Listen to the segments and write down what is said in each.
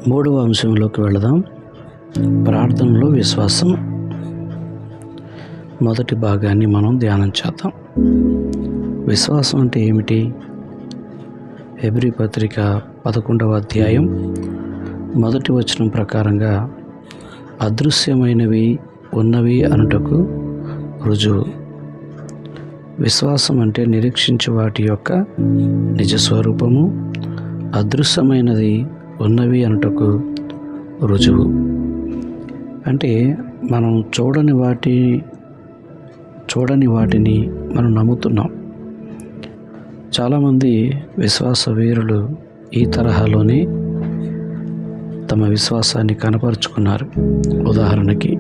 మూడవ అంశంలోకి వెళదాం. ప్రార్థనలో విశ్వాసం. మొదటి భాగాన్ని మనం ధ్యానం చేద్దాం. విశ్వాసం అంటే ఏమిటి? హెబ్రీ పత్రిక 11వ అధ్యాయం మొదటి వచనం ప్రకారంగా అదృశ్యమైనవి ఉన్నవి అనుటకు రుజువు. విశ్వాసం అంటే నిరీక్షించే వాటి యొక్క నిజస్వరూపము, అదృశ్యమైనది ఉన్నవి అనుటకు రుజువు. అంటే మనం చూడని వాటిని మనం నమ్ముతున్నాం. చాలామంది విశ్వాస వీరులు ఈ తరహాలోనే తమ విశ్వాసాన్ని కనపరుచుకున్నారు. ఉదాహరణకి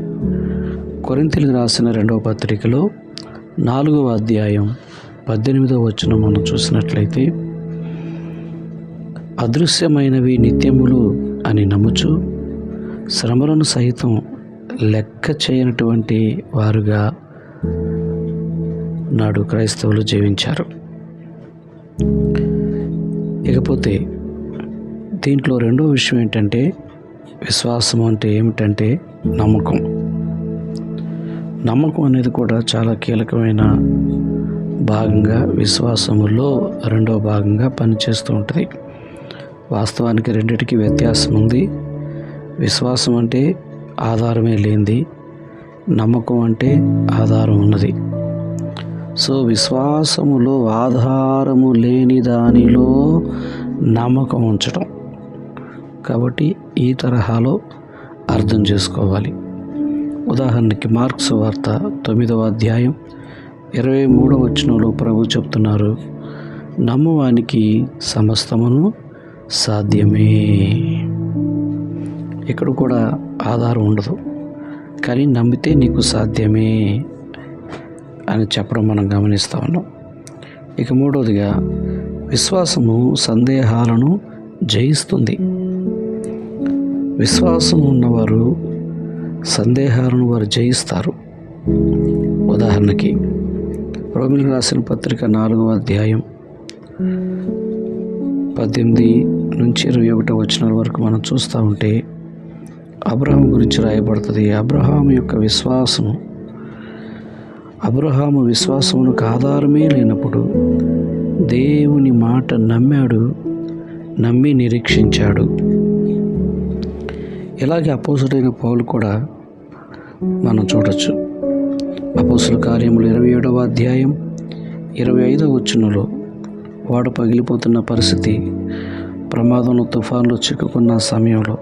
కొరింథీయులకు రాసిన 2వ పత్రికలో 4వ అధ్యాయం 18వ వచనం మనం చూసినట్లయితే, అదృశ్యమైనవి నిత్యములు అని నమ్ముచు శ్రమలను సహితం లెక్క చేయనటువంటి వారుగా నాడు క్రైస్తవులు జీవించారు. ఇకపోతే దీంట్లో రెండో విషయం ఏంటంటే, విశ్వాసం అంటే ఏమిటంటే నమ్మకం. నమ్మకం అనేది కూడా చాలా కీలకమైన భాగంగా, విశ్వాసములో రెండో భాగంగా పనిచేస్తూ ఉంటుంది. వాస్తవానికి రెండిటికి వ్యత్యాసం ఉంది. విశ్వాసం అంటే ఆధారమే లేనిది, నమ్మకం అంటే ఆధారం ఉన్నది. సో విశ్వాసములో ఆధారము లేని దానిలో నమ్మకం ఉంచడం. కాబట్టి ఈ తరహాలో అర్థం చేసుకోవాలి. ఉదాహరణకి మార్కు సువార్త 9వ అధ్యాయం 23వ వచనంలో ప్రభు చెప్తున్నారు, నమ్మువానికి సమస్తమును సాధ్యమే. ఇక్కడ కూడా ఆధారం ఉండదు, కానీ నమ్మితే నీకు సాధ్యమే అని చెప్పడం మనం గమనిస్తూ ఉన్నాం. ఇక మూడవదిగా, విశ్వాసము సందేహాలను జయిస్తుంది. విశ్వాసం ఉన్నవారు సందేహాలను వారు జయిస్తారు. ఉదాహరణకి రోమీయులకు రాసిన పత్రిక 4వ అధ్యాయం 18 నుంచి 21 వచనాల వరకు మనం చూస్తూ ఉంటే అబ్రహాము గురించి రాయబడుతుంది. అబ్రహాము విశ్వాసమునకు ఆధారమే లేనప్పుడు దేవుని మాట నమ్మి నిరీక్షించాడు. ఇలాగే అపోస్తుడైన పౌలు కూడా మనం చూడొచ్చు. అపోస్తుల కార్యములు 27వ అధ్యాయం 25వ వచనంలో వాడు పగిలిపోతున్న పరిస్థితి, ప్రమాదంలో తుఫాన్లో చిక్కుకున్న సమయంలో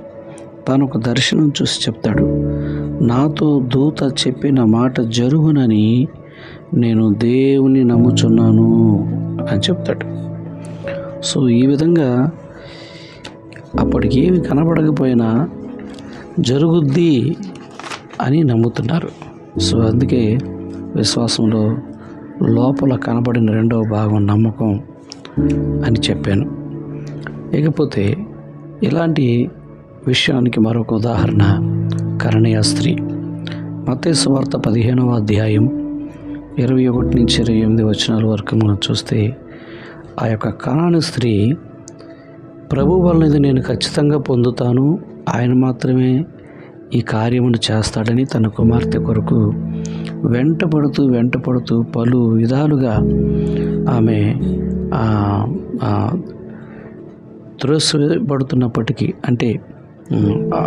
తాను ఒక దర్శనం చూసి చెప్తాడు, నాతో దూత చెప్పిన మాట జరుగునని నేను దేవుని నమ్ముచున్నాను అని చెప్తాడు. సో ఈ విధంగా అప్పటికి ఏమి కనబడకపోయినా జరుగుద్ది అని నమ్ముతున్నారు. సో అందుకే విశ్వాసంలో లోపల కనబడిన రెండవ భాగం నమ్మకం అని చెప్పాను. ఇకపోతే ఇలాంటి విషయానికి మరొక ఉదాహరణ కరణీయ స్త్రీ. మత్తయి సువార్త 15వ అధ్యాయం 21 నుంచి 28 వచనాల వరకు మనం చూస్తే, ఆ యొక్క కనానీ స్త్రీ ప్రభు వలన నేను ఖచ్చితంగా పొందుతాను, ఆయన మాత్రమే ఈ కార్యమును చేస్తాడని తన కుమార్తె కొరకు వెంటపడుతూ పలు విధాలుగా ఆమె త్రోసిపడుతున్నప్పటికీ, అంటే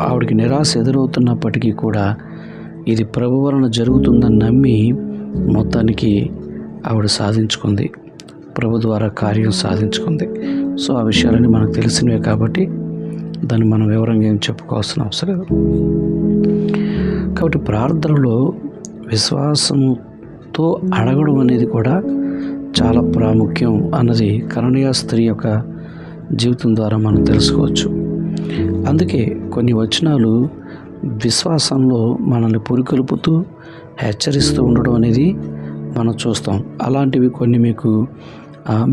ఆవిడకి నిరాశ ఎదురవుతున్నప్పటికీ కూడా ఇది ప్రభు వలన జరుగుతుందని నమ్మి మొత్తానికి ఆవిడ సాధించుకుంది, ప్రభు ద్వారా కార్యం సాధించుకుంది. సో ఆ విషయాలన్నీ మనకు తెలిసినవే కాబట్టి దాన్ని మనం వివరంగా ఏం చెప్పుకోవాల్సిన అవసరం లేదు. కాబట్టి ప్రార్థనలో విశ్వాసంతో అడగడం అనేది కూడా చాలా ప్రాముఖ్యం అన్నది కరణీయ స్త్రీ యొక్క జీవితం ద్వారా మనం తెలుసుకోవచ్చు. అందుకే కొన్ని వచనాలు విశ్వాసంలో మనల్ని పురికొల్పుతూ హెచ్చరిస్తూ ఉండడం అనేది మనం చూస్తాం. అలాంటివి కొన్ని మీకు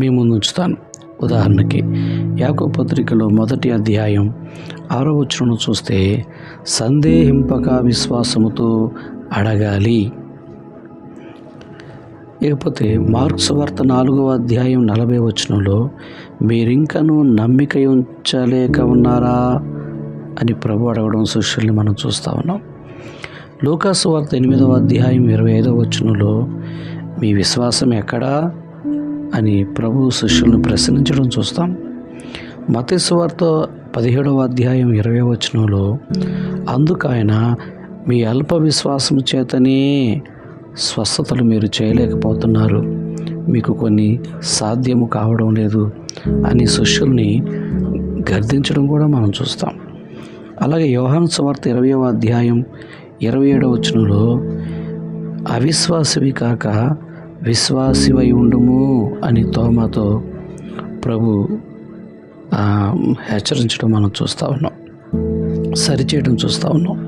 మీ ముందు ఉంచుతాను. ఉదాహరణకి యాకోబు పత్రికలో 1వ అధ్యాయం 6వ వచనం చూస్తే, సందేహింపక విశ్వాసముతో అడగాలి. ఇకపోతే మార్కు సువార్త 4వ అధ్యాయం 40వ వచనంలో, మీరింకనూ నమ్మిక ఉంచలేక ఉన్నారా అని ప్రభు అడగడం శిష్యుల్ని మనం చూస్తూ ఉన్నాం. లూకాసు వార్త 8వ అధ్యాయం 25వ వచనంలో మీ విశ్వాసం ఎక్కడా అని ప్రభు శిష్యులను ప్రశ్నించడం చూస్తాం. మత్తయి సువార్త 17వ అధ్యాయం 20వ వచనంలో అందుకు ఆయన మీ అల్ప విశ్వాసం చేతనే స్వస్థతలు మీరు చేయలేకపోతున్నారు, మీకు కొన్ని సాధ్యము కావడం లేదు అని శిష్యుల్ని గర్దించడం కూడా మనం చూస్తాం. అలాగే యోహాను సువార్త 20వ అధ్యాయం 27వ వచనంలో అవిశ్వాసివి కాక విశ్వాసివై ఉండుము అని తోమాతో ప్రభు హెచ్చరించడం మనం చూస్తూ ఉన్నాం, సరిచేయడం చూస్తూ ఉన్నాం.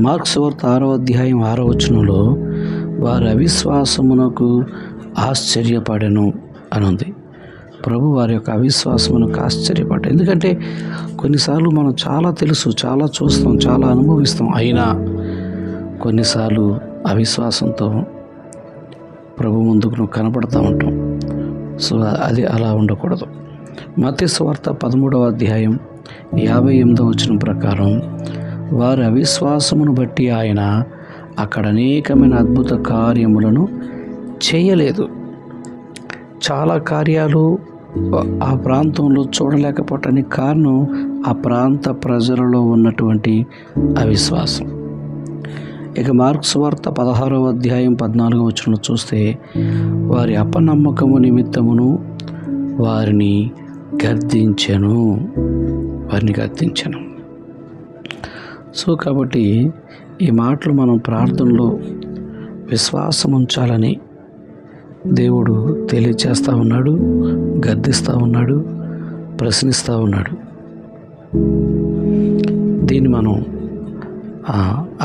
మార్కు సువార్త 6వ అధ్యాయం 6వ వచనంలో వారి అవిశ్వాసమునకు ఆశ్చర్యపడెను అని ఉంది. ప్రభు వారి యొక్క అవిశ్వాసమునకు ఆశ్చర్యపడ్డాడు. ఎందుకంటే కొన్నిసార్లు మనం చాలా తెలుసు, చాలా చూస్తాం, చాలా అనుభవిస్తాం, అయినా కొన్నిసార్లు అవిశ్వాసంతో ప్రభు ముందుకు నువ్వు కనపడుతూ ఉంటాం. సో అది అలా ఉండకూడదు. మత్తయి సువార్త 13వ అధ్యాయం 58వ వచనం ప్రకారం వారి అవిశ్వాసమును బట్టి ఆయన అక్కడ అనేకమైన అద్భుత కార్యములను చేయలేదు. చాలా కార్యాలు ఆ ప్రాంతంలో చూడలేకపోవటానికి కారణం ఆ ప్రాంత ప్రజలలో ఉన్నటువంటి అవిశ్వాసం. ఇక మార్కు సువార్త 16వ అధ్యాయం 14వ వచనం చూస్తే వారి అపనమ్మకము నిమిత్తమును వారిని గద్దించెను. సో కాబట్టి ఈ మాటలు మనం ప్రార్థనలో విశ్వాసం ఉంచాలని దేవుడు తెలియచేస్తూ ఉన్నాడు, గద్దిస్తూ ఉన్నాడు, ప్రశ్నిస్తూ ఉన్నాడు. దీన్ని మనం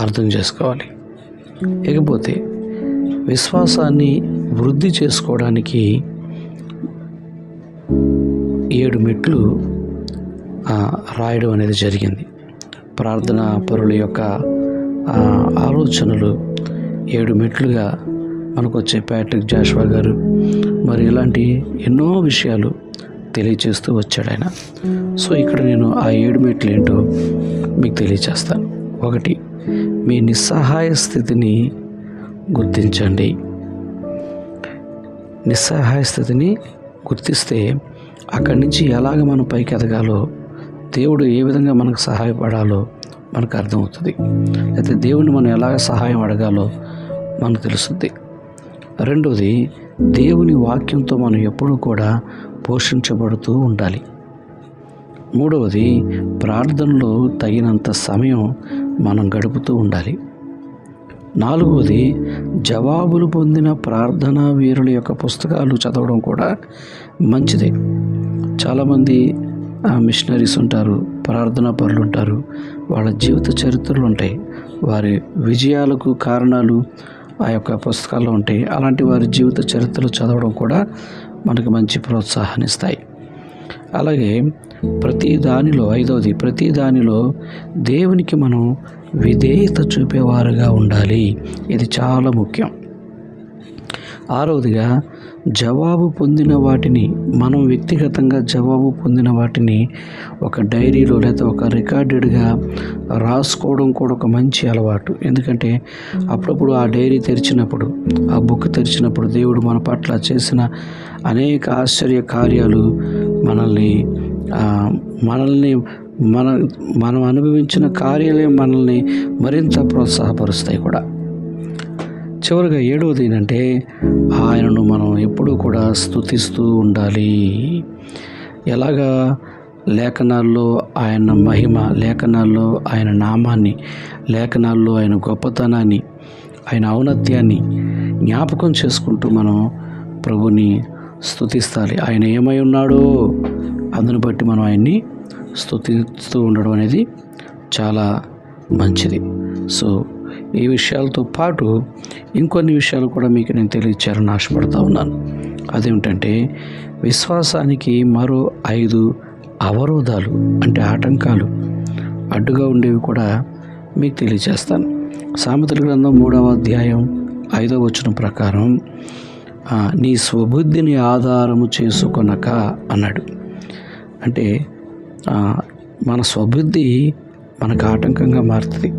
అర్థం చేసుకోవాలి. ఇకపోతే విశ్వాసాన్ని వృద్ధి చేసుకోవడానికి 7 మెట్లు రాయడం అనేది జరిగింది. ప్రార్థనా పరుల యొక్క ఆలోచనలు 7 మెట్లుగా మనకు వచ్చే ప్యాట్రిక్ జాషువా గారు మరి ఇలాంటి ఎన్నో విషయాలు తెలియచేస్తూ వచ్చాడు ఆయన. సో ఇక్కడ నేను ఆ 7 మెట్లు ఏంటో మీకు తెలియచేస్తాను. 1, మీ నిస్సహాయ స్థితిని గుర్తించండి. నిస్సహాయ స్థితిని గుర్తిస్తే అక్కడి నుంచి ఎలాగ మనం పైకి ఎదగాలో, దేవుడు ఏ విధంగా మనకు సహాయపడాలో మనకు అర్థమవుతుంది. అయితే దేవుడిని మనం ఎలాగ సహాయం అడగాలో మనకు తెలుస్తుంది. 2, దేవుని వాక్యంతో మనం ఎప్పుడూ కూడా పోషించబడుతూ ఉండాలి. 3, ప్రార్థనలో తగినంత సమయం మనం గడుపుతూ ఉండాలి. 4, జవాబులు పొందిన ప్రార్థనా వీరుల యొక్క పుస్తకాలు చదవడం కూడా మంచిదే. చాలామంది మిషనరీస్ ఉంటారు, ప్రార్థనా పరులు ఉంటారు, వాళ్ళ జీవిత చరిత్రలు ఉంటాయి, వారి విజయాలకు కారణాలు ఆ యొక్క పుస్తకాల్లో ఉంటాయి. అలాంటి వారి జీవిత చరిత్రలు చదవడం కూడా మనకు మంచి ప్రోత్సాహాన్ని ఇస్తాయి. అలాగే ప్రతి దానిలో దేవునికి మనం విధేయత చూపేవారుగా ఉండాలి. ఇది చాలా ముఖ్యం. 6, జవాబు పొందిన వాటిని, మనం వ్యక్తిగతంగా జవాబు పొందిన వాటిని ఒక డైరీలో లేదా ఒక రికార్డెడ్గా రాసుకోవడం కూడా ఒక మంచి అలవాటు. ఎందుకంటే అప్పుడప్పుడు ఆ డైరీ తెరిచినప్పుడు, ఆ బుక్ తెరిచినప్పుడు దేవుడు మన పట్ల చేసిన అనేక ఆశ్చర్య కార్యాలు మనం అనుభవించిన కార్యాలే మనల్ని మరింత ప్రోత్సాహపరుస్తాయి కూడా. చివరిగా 7వది ఏంటంటే ఆయనను మనం ఎప్పుడూ కూడా స్తుతిస్తూ ఉండాలి. ఎలాగా? లేఖనాల్లో ఆయన మహిమ, లేఖనాల్లో ఆయన నామాన్ని, లేఖనాల్లో ఆయన గొప్పతనాన్ని, ఆయన ఔన్నత్యాన్ని జ్ఞాపకం చేసుకుంటూ మనం ప్రభుని స్తుతిస్తాలి. ఆయన ఏమై ఉన్నాడో అందుని బట్టి మనం ఆయన్ని స్తుతిస్తూ ఉండడం అనేది చాలా మంచిది. సో ఈ విషయాలతో పాటు ఇంకొన్ని విషయాలు కూడా మీకు నేను తెలియచేయాలని ఆశపడతా ఉన్నాను. అదేమిటంటే విశ్వాసానికి మరో 5 అవరోధాలు, అంటే ఆటంకాలు, అడ్డుగా ఉండేవి కూడా మీకు తెలియచేస్తాను. సామెతల గ్రంథం 3వ అధ్యాయం 5వ వచనం ప్రకారం నీ స్వబుద్ధిని ఆధారము చేసుకొనక అన్నాడు. అంటే మన స్వబుద్ధి మనకు ఆటంకంగా మారుతుంది.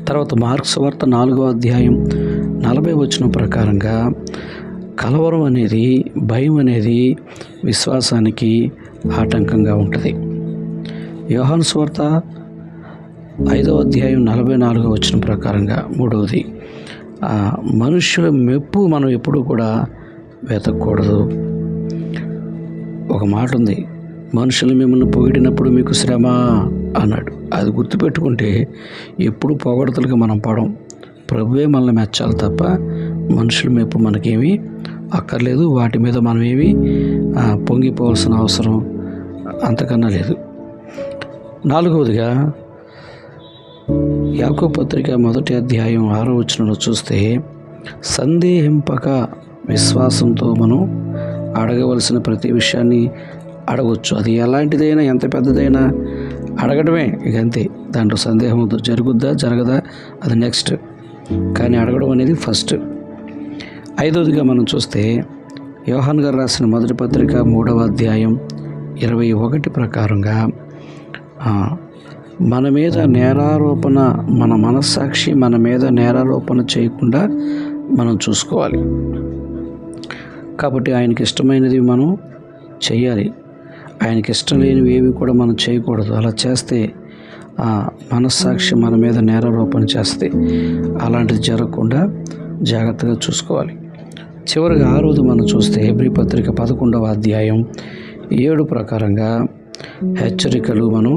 తర్వాత మార్కు సువార్త 4వ అధ్యాయం 40 వచనం ప్రకారంగా కలవరం అనేది, భయం అనేది విశ్వాసానికి ఆటంకంగా ఉంటుంది. యోహాను సువార్త 5వ అధ్యాయం 44వ వచనం ప్రకారంగా మూడవది, మనుష్యుల మెప్పు మనం ఎప్పుడూ కూడా వెతకూడదు. ఒక మాట ఉంది, మనుషులు మిమ్మల్ని పొగిడినప్పుడు మీకు శ్రమ అన్నాడు. అది గుర్తుపెట్టుకుంటే ఎప్పుడు పొగడతలకు మనం పడం. ప్రభువే మనల్ని మెచ్చాలి తప్ప మనుషుల మెప్పు మనకేమీ అక్కర్లేదు. వాటి మీద మనం ఏమీ పొంగిపోవాల్సిన అవసరం అంతకన్నా లేదు. 4వదిగా యాకోబు పత్రిక 1వ అధ్యాయం 6వ వచనంలో చూస్తే, సందేహింపక విశ్వాసంతో మనం అడగవలసిన ప్రతి విషయాన్ని అడగవచ్చు. అది ఎలాంటిదైనా, ఎంత పెద్దదైనా అడగడమే, ఇక అంతే. దాంట్లో సందేహం జరుగుద్దా జరగదా అది నెక్స్ట్, కానీ అడగడం అనేది ఫస్ట్. 5వదిగా మనం చూస్తే యోహాను గారు రాసిన మొదటి పత్రిక 3వ అధ్యాయం 21 ప్రకారంగా మన మీద నేరారోపణ, మన మనస్సాక్షి మన మీద నేరారోపణ చేయకుండా మనం చూసుకోవాలి. కాబట్టి ఆయనకి ఇష్టమైనది మనం చేయాలి, ఆయనకి ఇష్టం లేనివి ఏవి కూడా మనం చేయకూడదు. అలా చేస్తే మనస్సాక్షి మన మీద నేరారోపణ చేస్తే అలాంటిది జరగకుండా జాగ్రత్తగా చూసుకోవాలి. చివరిగా 6వది మనం చూస్తే హెబ్రీ పత్రిక 11వ అధ్యాయం 7 ప్రకారంగా హెచ్చరికలు, మనం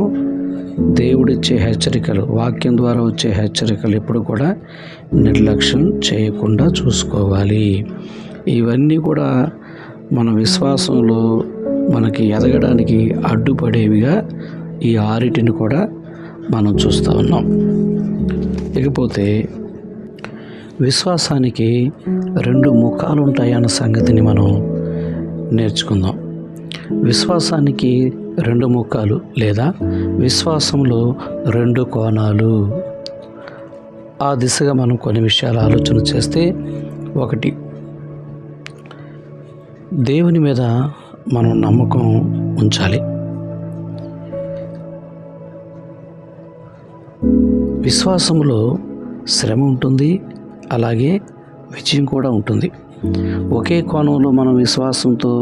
దేవుడిచ్చే హెచ్చరికలు, వాక్యం ద్వారా వచ్చే హెచ్చరికలు ఎప్పుడు కూడా నిర్లక్ష్యం చేయకుండా చూసుకోవాలి. ఇవన్నీ కూడా మన విశ్వాసంలో మనకి ఎదగడానికి అడ్డుపడేవిగా ఈ 6 కూడా మనం చూస్తూ ఉన్నాం. ఇకపోతే విశ్వాసానికి 2 ముఖాలు ఉంటాయన్న సంగతిని మనం నేర్చుకుందాం. విశ్వాసానికి 2 ముఖాలు లేదా విశ్వాసంలో 2 కోణాలు. ఆ దిశగా మనం కొన్ని విషయాలు ఆలోచన చేస్తే, 1, దేవుని మీద మనం నమ్మకం ఉంచాలి. విశ్వాసంలో శ్రమ ఉంటుంది, అలాగే విజయం కూడా ఉంటుంది. ఒకే కోణంలో మనం విశ్వాసంతో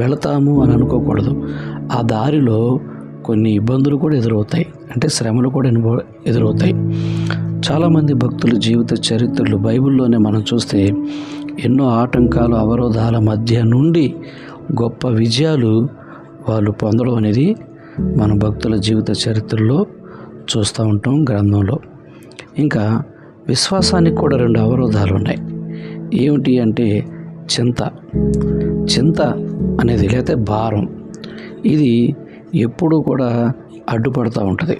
వెళతాము అని అనుకోకూడదు. ఆ దారిలో కొన్ని ఇబ్బందులు కూడా ఎదురవుతాయి, అంటే శ్రమలు కూడా ఎదురవుతాయి. చాలామంది భక్తుల జీవిత చరిత్రలు బైబిల్లోనే మనం చూస్తే ఎన్నో ఆటంకాలు, అవరోధాల మధ్య నుండి గొప్ప విజయాలు వాళ్ళు పొందడం అనేది మన భక్తుల జీవిత చరిత్రలో చూస్తూ ఉంటాం గ్రంథంలో. ఇంకా విశ్వాసానికి కూడా 2 అవరోధాలు ఉన్నాయి. ఏమిటి అంటే చింత అనేది, లేకపోతే భారం. ఇది ఎప్పుడూ కూడా అడ్డుపడుతూ ఉంటుంది.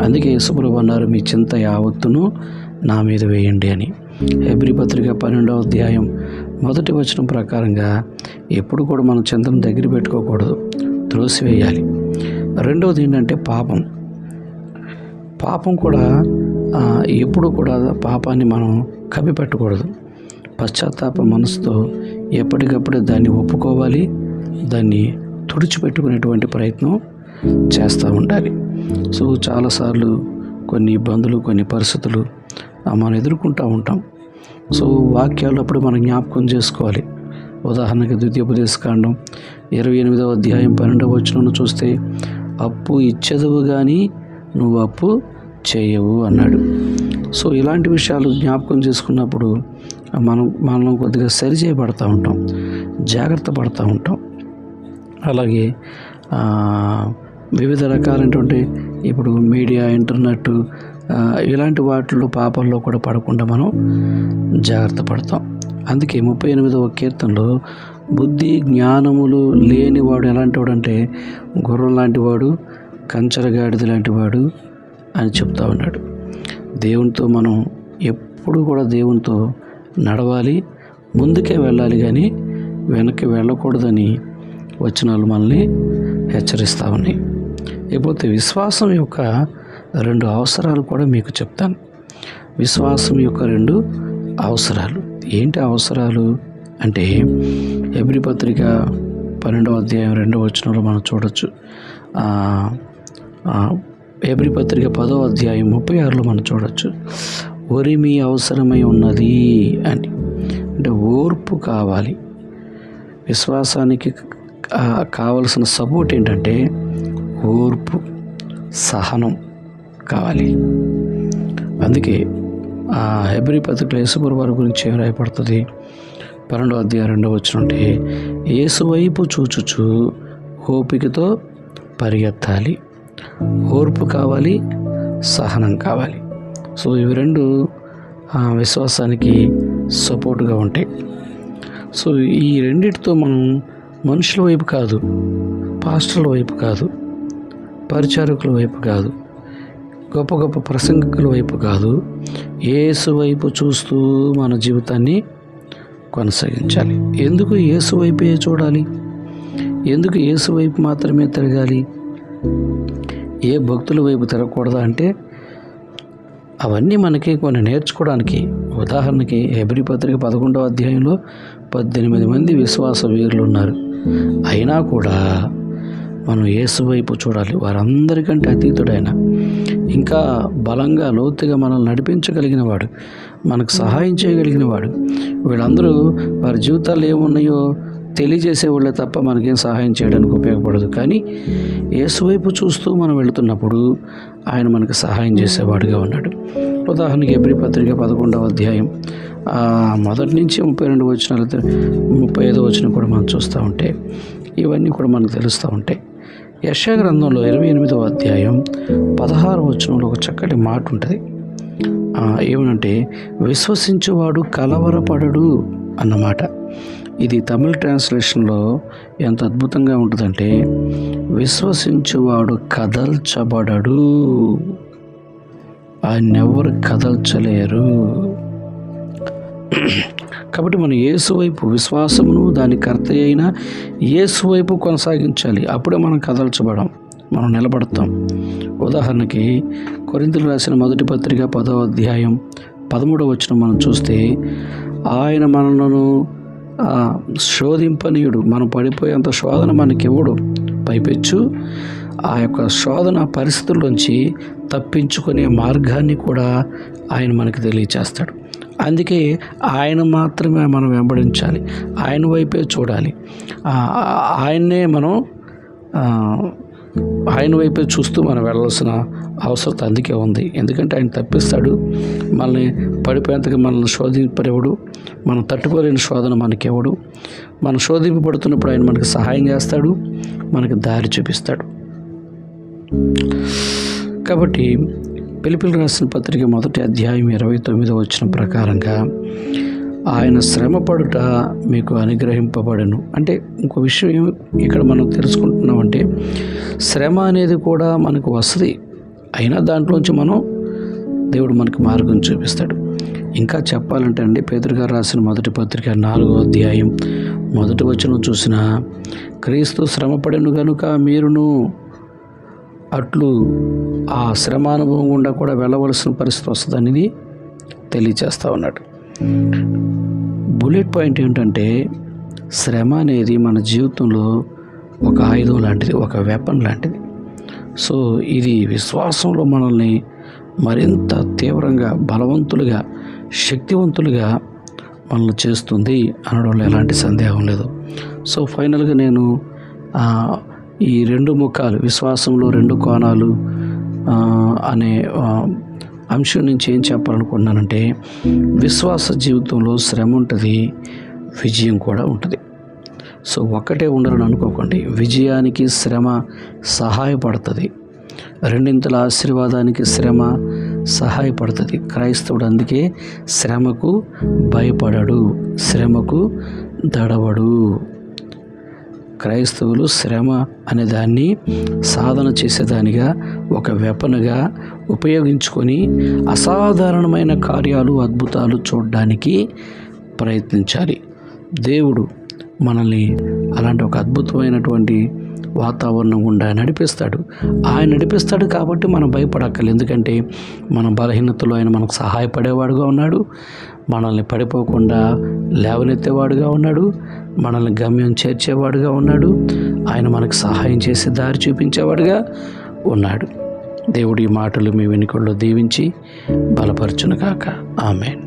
అందుకే యేసుప్రభువు అన్నారు, మీ చింత యావత్తును నా మీద వేయండి అని. హెబ్రీ పత్రిక 12వ అధ్యాయం 1వ వచనం ప్రకారంగా ఎప్పుడు కూడా మనం చింతను దగ్గర పెట్టుకోకూడదు, త్రోసివేయాలి. 2వది ఏంటంటే పాపం కూడా ఎప్పుడు కూడా పాపాన్ని మనం కప్పిపెట్టకూడదు. పశ్చాత్తాప మనసుతో ఎప్పటికప్పుడు దాన్ని ఒప్పుకోవాలి, దాన్ని తుడిచిపెట్టుకునేటువంటి ప్రయత్నం చేస్తూ ఉండాలి. సో చాలాసార్లు కొన్ని ఇబ్బందులు, కొన్ని పరిస్థితులు మనం ఎదుర్కొంటూ ఉంటాం. సో వాక్యాలు అప్పుడు మనం జ్ఞాపకం చేసుకోవాలి. ఉదాహరణకి ద్వితీయోపదేశకాండం 28వ అధ్యాయం 12వ వచనం చూస్తే, అప్పు ఇచ్చెదవు కానీ నువ్వు అప్పు చేయవు అన్నాడు. సో ఇలాంటి విషయాలు జ్ఞాపకం చేసుకున్నప్పుడు మనం కొద్దిగా సరి చేయబడతా ఉంటాం, జాగ్రత్త పడుతూ ఉంటాం. అలాగే వివిధ రకాలైనటువంటి ఇప్పుడు మీడియా, ఇంటర్నెట్ ఇలాంటి వాటిల్లో పాపాల్లో కూడా పడకుండా మనం జాగ్రత్త పడతాం. అందుకే 38వ కీర్తనలో బుద్ధి జ్ఞానములు లేనివాడు ఎలాంటి వాడు అంటే గుర్రం లాంటి వాడు, కంచరగాడిద లాంటి వాడు అని చెప్తా ఉన్నాడు. దేవునితో మనం ఎప్పుడు కూడా దేవునితో నడవాలి, ముందుకే వెళ్ళాలి, కానీ వెనక్కి వెళ్ళకూడదని వచనాలు మనల్ని హెచ్చరిస్తూ ఉన్నాయి. లేకపోతే విశ్వాసం యొక్క 2 అవసరాలు కూడా మీకు చెప్తాను. విశ్వాసం యొక్క 2 అవసరాలు ఏంటి? అవసరాలు అంటే హెబ్రీ పత్రిక 12వ అధ్యాయం 2వ వచనంలో మనం చూడొచ్చు. హెబ్రీ పత్రిక 10వ అధ్యాయం 36లో మనం చూడొచ్చు. ఒరిమి అవసరమై ఉన్నది అని. అంటే ఓర్పు కావాలి. విశ్వాసానికి కావలసిన సపోర్ట్ ఏంటంటే ఓర్పు, సహనం కావాలి. అందుకే హెబ్రీ పత్రికలో యేసుప్రభువు వారి గురించి ఏం రాయబడుతుంది? 12వ అధ్యాయం 2వ వచనం అంటే, యేసు వైపు చూచుచు ఓపికతో పరిగెత్తాలి. ఓర్పు కావాలి, సహనం కావాలి. సో ఇవి రెండు విశ్వాసానికి సపోర్ట్గా ఉంటాయి. సో ఈ రెండిటితో మనం మనుషుల వైపు కాదు, పాస్టర్ల వైపు కాదు, పరిచారకుల వైపు కాదు, గొప్ప గొప్ప ప్రసంగికుల వైపు కాదు, యేసు వైపు చూస్తూ మన జీవితాన్ని కొనసాగించాలి. ఎందుకు యేసు వైపే చూడాలి? ఎందుకు యేసు వైపు మాత్రమే తిరగాలి? ఏ భక్తుల వైపు తిరగకూడదా అంటే అవన్నీ మనకి కొన్ని నేర్చుకోవడానికి. ఉదాహరణకి హెబ్రీ పత్రిక 11వ అధ్యాయంలో 18 మంది విశ్వాస వీరులు ఉన్నారు. అయినా కూడా మనం యేసు వైపు చూడాలి. వారందరికంటే అతీతుడైన, ఇంకా బలంగా లోతుగా మనల్ని నడిపించగలిగిన వాడు, మనకు సహాయం చేయగలిగిన వాడు. వీళ్ళందరూ వారి జీవితాల్లో ఏమున్నాయో తెలియజేసేవాళ్ళే తప్ప మనకేం సహాయం చేయడానికి ఉపయోగపడదు. కానీ యేసు వైపు చూస్తూ మనం వెళుతున్నప్పుడు ఆయన మనకు సహాయం చేసేవాడుగా ఉన్నాడు. ఉదాహరణకి హెబ్రీ పత్రిక 11వ అధ్యాయం మొదటి నుంచి 32 వచనాలు, 35వ వచనం కూడా మనం చూస్తూ ఉంటే ఇవన్నీ కూడా మనకు తెలుస్తూ ఉంటాయి. యెషయా గ్రంథంలో 28వ అధ్యాయం 16వ వచనంలో ఒక చక్కటి మాట ఉంటుంది. ఏమనంటే, విశ్వసించువాడు కలవరపడడు అన్నమాట. ఇది తమిళ ట్రాన్స్లేషన్లో ఎంత అద్భుతంగా ఉంటుందంటే, విశ్వసించువాడు కదల్చబడడు, ఆయన్నెవ్వరు కదల్చలేరు. కాబట్టి మనం యేసు వైపు విశ్వాసమును దాని కర్త అయిన యేసు వైపు కొనసాగించాలి. అప్పుడే మనం కదల్చబడం, మనం నిలబడతాం. ఉదాహరణకి కొరింథీయులకు రాసిన మొదటి పత్రిక 10వ అధ్యాయం 13వ వచనం మనం చూస్తే, ఆయన మనలను శోధింపనీయుడు, మనం పడిపోయేంత శోధన మనకి ఇవ్వడు. పైపెచ్చు ఆ యొక్క శోధన పరిస్థితుల్లోంచి తప్పించుకునే మార్గాన్ని కూడా ఆయన మనకు తెలియచేస్తాడు. అందుకే ఆయన మాత్రమే మనం వెంబడించాలి, ఆయన వైపే చూడాలి, ఆయన వైపే చూస్తూ మనం వెళ్ళాల్సిన అవసరం అందుకే ఉంది. ఎందుకంటే ఆయన తప్పిస్తాడు, మనల్ని పడిపోయేంతగా మనల్ని శోధింపనివ్వడు, మనం తట్టుకోలేని శోధన మనకివ్వడు. మనం శోధింపబడుతున్నప్పుడు ఆయన మనకు సహాయం చేస్తాడు, మనకు దారి చూపిస్తాడు. కాబట్టి ఫిలిప్పీయులకు రాసిన పత్రిక 1వ అధ్యాయం 29వ వచనం ప్రకారంగా ఆయన శ్రమపడుట మీకు అనుగ్రహింపబడను. అంటే ఇంకో విషయం ఇక్కడ మనం తెలుసుకుంటున్నామంటే, శ్రమ అనేది కూడా మనకు వస్తుంది. అయినా దాంట్లోంచి దేవుడు మనకు మార్గం చూపిస్తాడు. ఇంకా చెప్పాలంటే అండి, పేతురు గారు రాసిన మొదటి పత్రిక 4వ అధ్యాయం 1వ వచనం చూసిన, క్రీస్తు శ్రమపడెను గనుక మీరును అట్లు ఆ శ్రమానుభవం గుండా కూడా వెళ్ళవలసిన పరిస్థితి వస్తుందనేది తెలియచేస్తూ ఉన్నాడు. బుల్లెట్ పాయింట్ ఏంటంటే, శ్రమ అనేది మన జీవితంలో ఒక ఆయుధం లాంటిది, ఒక వెపన్ లాంటిది. సో ఇది విశ్వాసంలో మనల్ని మరింత తీవ్రంగా, బలవంతులుగా, శక్తివంతులుగా మనల్ని చేస్తుంది అనడంలో ఎలాంటి సందేహం లేదు. సో ఫైనల్గా నేను ఈ 2 ముఖాలు, విశ్వాసంలో 2 కోణాలు అనే అంశం నుంచి ఏం చెప్పాలనుకుంటున్నానంటే, విశ్వాస జీవితంలో శ్రమ ఉంటుంది, విజయం కూడా ఉంటుంది. సో ఒక్కటే ఉండాలని అనుకోకండి. విజయానికి శ్రమ సహాయపడుతుంది, రెండింతల ఆశీర్వాదానికి శ్రమ సహాయపడుతుంది. క్రైస్తవుడు అందుకే శ్రమకు భయపడడు, శ్రమకు దడవడు. క్రైస్తవులు శ్రమ అనే దాన్ని సాధన చేసేదానిగా, ఒక వెపన్గా ఉపయోగించుకొని అసాధారణమైన కార్యాలు, అద్భుతాలు చూడడానికి ప్రయత్నించాలి. దేవుడు మనల్ని అలాంటి ఒక అద్భుతమైనటువంటి వాతావరణం గుండా నడిపిస్తాడు. ఆయన నడిపిస్తాడు కాబట్టి మనం భయపడక్కర్లేదు. ఎందుకంటే మన బలహీనతలో ఆయన మనకు సహాయపడేవాడుగా ఉన్నాడు. మనల్ని పడిపోకుండా లేవనెత్తేవాడుగా ఉన్నాడు. మనల్ని గమ్యం చేర్చేవాడుగా ఉన్నాడు. ఆయన మనకు సహాయం చేసి దారి చూపించేవాడుగా ఉన్నాడు. దేవుడి ఈ మాటలు మీ వెనుకల్లో దీవించి బలపరచునుగాక. ఆమేన్.